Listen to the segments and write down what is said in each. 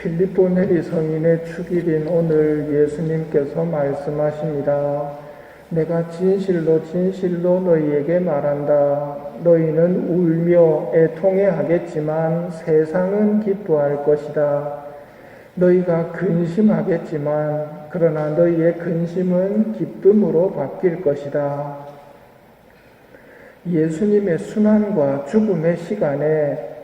필립보 네리 성인의 축일인 오늘 예수님께서 말씀하십니다. 내가 진실로 진실로 너희에게 말한다. 너희는 울며 애통해 하겠지만 세상은 기뻐할 것이다. 너희가 근심하겠지만 그러나 너희의 근심은 기쁨으로 바뀔 것이다. 예수님의 순환과 죽음의 시간에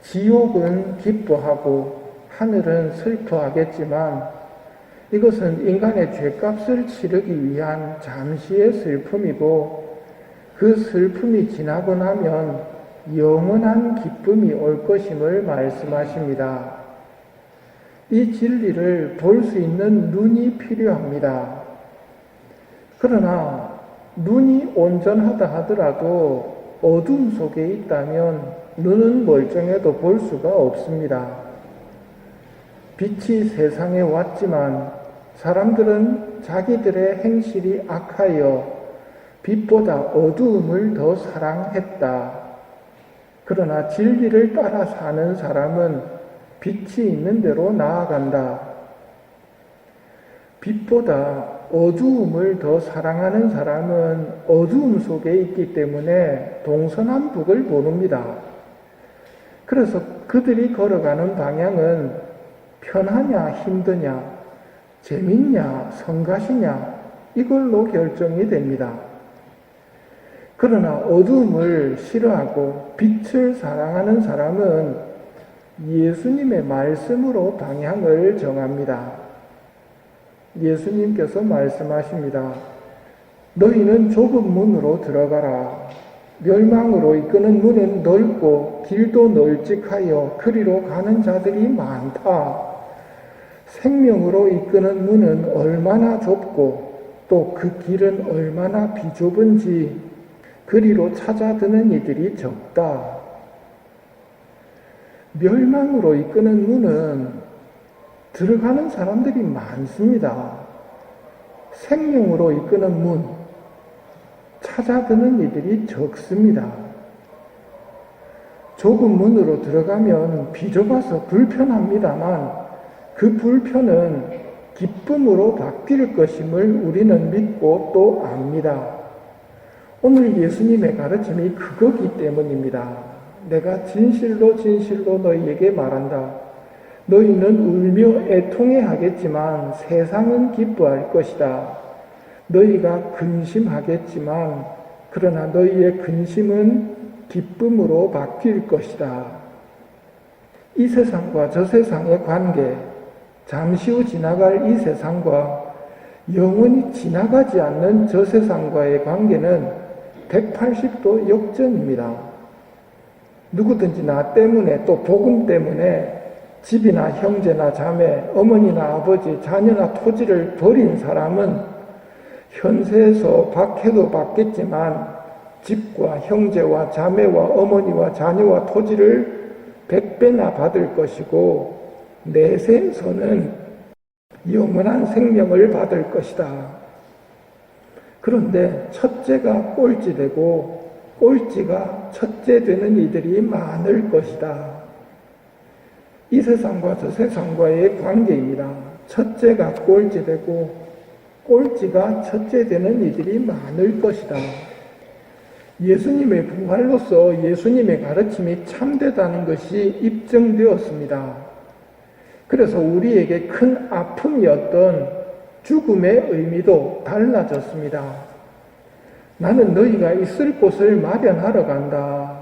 지옥은 기뻐하고 하늘은 슬퍼하겠지만 이것은 인간의 죄값을 치르기 위한 잠시의 슬픔이고 그 슬픔이 지나고 나면 영원한 기쁨이 올 것임을 말씀하십니다. 이 진리를 볼 수 있는 눈이 필요합니다. 그러나 눈이 온전하다 하더라도 어둠 속에 있다면 눈은 멀쩡해도 볼 수가 없습니다. 빛이 세상에 왔지만 사람들은 자기들의 행실이 악하여 빛보다 어두움을 더 사랑했다. 그러나 진리를 따라 사는 사람은 빛이 있는 대로 나아간다. 빛보다 어두움을 더 사랑하는 사람은 어두움 속에 있기 때문에 동서남북을 모릅니다. 그래서 그들이 걸어가는 방향은 편하냐 힘드냐, 재밌냐 성가시냐 이걸로 결정이 됩니다. 그러나 어두움을 싫어하고 빛을 사랑하는 사람은 예수님의 말씀으로 방향을 정합니다. 예수님께서 말씀하십니다. 너희는 좁은 문으로 들어가라. 멸망으로 이끄는 문은 넓고 길도 널찍하여 그리로 가는 자들이 많다. 생명으로 이끄는 문은 얼마나 좁고 또 그 길은 얼마나 비좁은지 그리로 찾아드는 이들이 적다. 멸망으로 이끄는 문은 들어가는 사람들이 많습니다. 생명으로 이끄는 문, 찾아드는 이들이 적습니다. 좁은 문으로 들어가면 비좁아서 불편합니다만 그 불편은 기쁨으로 바뀔 것임을 우리는 믿고 또 압니다. 오늘 예수님의 가르침이 그거기 때문입니다. 내가 진실로 진실로 너희에게 말한다. 너희는 울며 애통해 하겠지만 세상은 기뻐할 것이다. 너희가 근심하겠지만 그러나 너희의 근심은 기쁨으로 바뀔 것이다. 이 세상과 저 세상의 관계, 잠시 후 지나갈 이 세상과 영원히 지나가지 않는 저 세상과의 관계는 180도 역전입니다. 누구든지 나 때문에 또 복음 때문에 집이나 형제나 자매, 어머니나 아버지, 자녀나 토지를 버린 사람은 현세에서 박해도 받겠지만 집과 형제와 자매와 어머니와 자녀와 토지를 100배나 받을 것이고 내세에서는 영원한 생명을 받을 것이다. 그런데 첫째가 꼴찌되고 꼴찌가 첫째 되는 이들이 많을 것이다. 이 세상과 저 세상과의 관계입니다. 첫째가 꼴찌되고 꼴찌가 첫째 되는 이들이 많을 것이다. 예수님의 부활로서 예수님의 가르침이 참되다는 것이 입증되었습니다. 그래서 우리에게 큰 아픔이었던 죽음의 의미도 달라졌습니다. 나는 너희가 있을 곳을 마련하러 간다.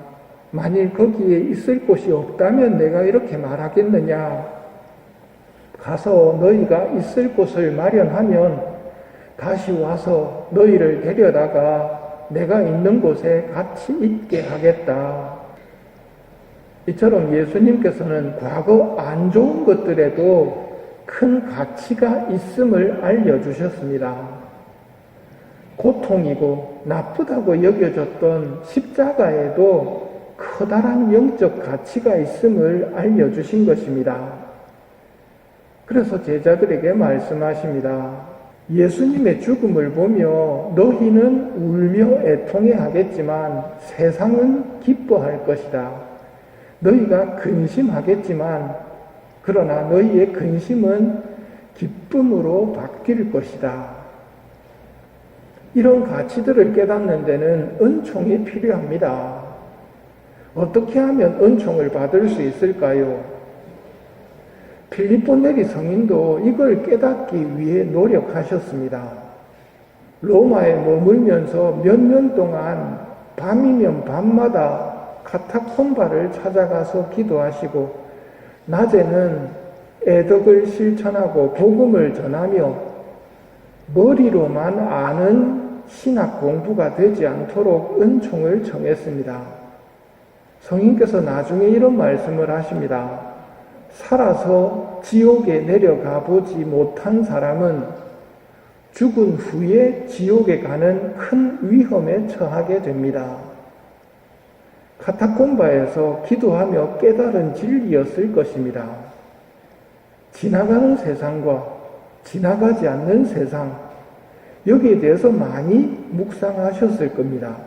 만일 거기에 있을 곳이 없다면 내가 이렇게 말하겠느냐. 가서 너희가 있을 곳을 마련하면 다시 와서 너희를 데려다가 내가 있는 곳에 같이 있게 하겠다. 이처럼 예수님께서는 과거 안 좋은 것들에도 큰 가치가 있음을 알려주셨습니다. 고통이고 나쁘다고 여겨졌던 십자가에도 커다란 영적 가치가 있음을 알려주신 것입니다. 그래서 제자들에게 말씀하십니다. 예수님의 죽음을 보며 너희는 울며 애통해 하겠지만 세상은 기뻐할 것이다. 너희가 근심하겠지만 그러나 너희의 근심은 기쁨으로 바뀔 것이다. 이런 가치들을 깨닫는 데는 은총이 필요합니다. 어떻게 하면 은총을 받을 수 있을까요? 필립보 네리 성인도 이걸 깨닫기 위해 노력하셨습니다. 로마에 머물면서 몇 년 동안 밤이면 밤마다 카타콤바를 찾아가서 기도하시고 낮에는 애덕을 실천하고 복음을 전하며 머리로만 아는 신학 공부가 되지 않도록 은총을 청했습니다. 성인께서 나중에 이런 말씀을 하십니다. 살아서 지옥에 내려가 보지 못한 사람은 죽은 후에 지옥에 가는 큰 위험에 처하게 됩니다. 카타콤바에서 기도하며 깨달은 진리였을 것입니다. 지나가는 세상과 지나가지 않는 세상, 여기에 대해서 많이 묵상하셨을 겁니다.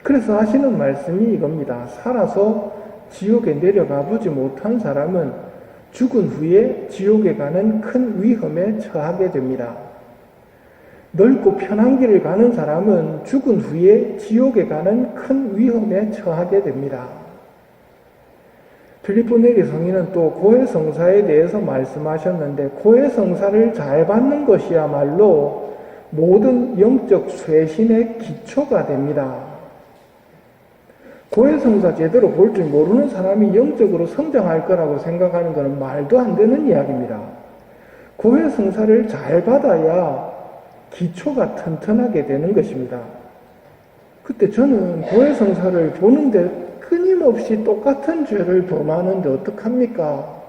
그래서 하시는 말씀이 이겁니다. 살아서 지옥에 내려가 보지 못한 사람은 죽은 후에 지옥에 가는 큰 위험에 처하게 됩니다. 넓고 편한 길을 가는 사람은 죽은 후에 지옥에 가는 큰 위험에 처하게 됩니다. 필립보 네리 성인은 또 고해성사에 대해서 말씀하셨는데 고해성사를 잘 받는 것이야말로 모든 영적 쇄신의 기초가 됩니다. 고해성사 제대로 볼 줄 모르는 사람이 영적으로 성장할 거라고 생각하는 것은 말도 안 되는 이야기입니다. 고해성사를 잘 받아야 기초가 튼튼하게 되는 것입니다. 그때 저는 고해성사를 보는데 끊임없이 똑같은 죄를 범하는데 어떡합니까?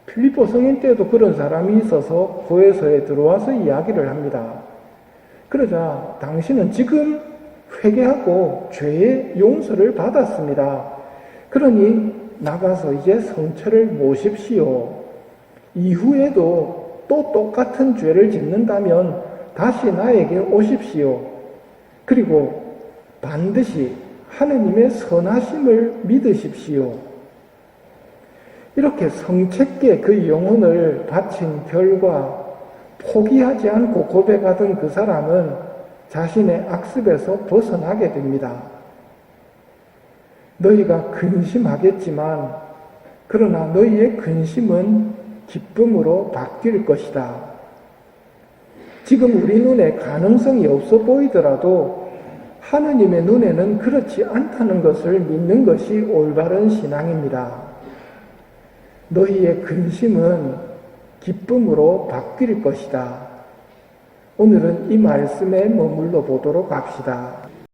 필립보 성인 때도 그런 사람이 있어서 고해서에 들어와서 이야기를 합니다. 그러자 당신은 지금 회개하고 죄의 용서를 받았습니다. 그러니 나가서 이제 성처를 모십시오. 이후에도 또 똑같은 죄를 짓는다면 다시 나에게 오십시오. 그리고 반드시 하느님의 선하심을 믿으십시오. 이렇게 성책계 그 영혼을 바친 결과 포기하지 않고 고백하던 그 사람은 자신의 악습에서 벗어나게 됩니다. 너희가 근심하겠지만 그러나 너희의 근심은 기쁨으로 바뀔 것이다. 지금 우리 눈에 가능성이 없어 보이더라도 하느님의 눈에는 그렇지 않다는 것을 믿는 것이 올바른 신앙입니다. 너희의 근심은 기쁨으로 바뀔 것이다. 오늘은 이 말씀에 머물러 보도록 합시다.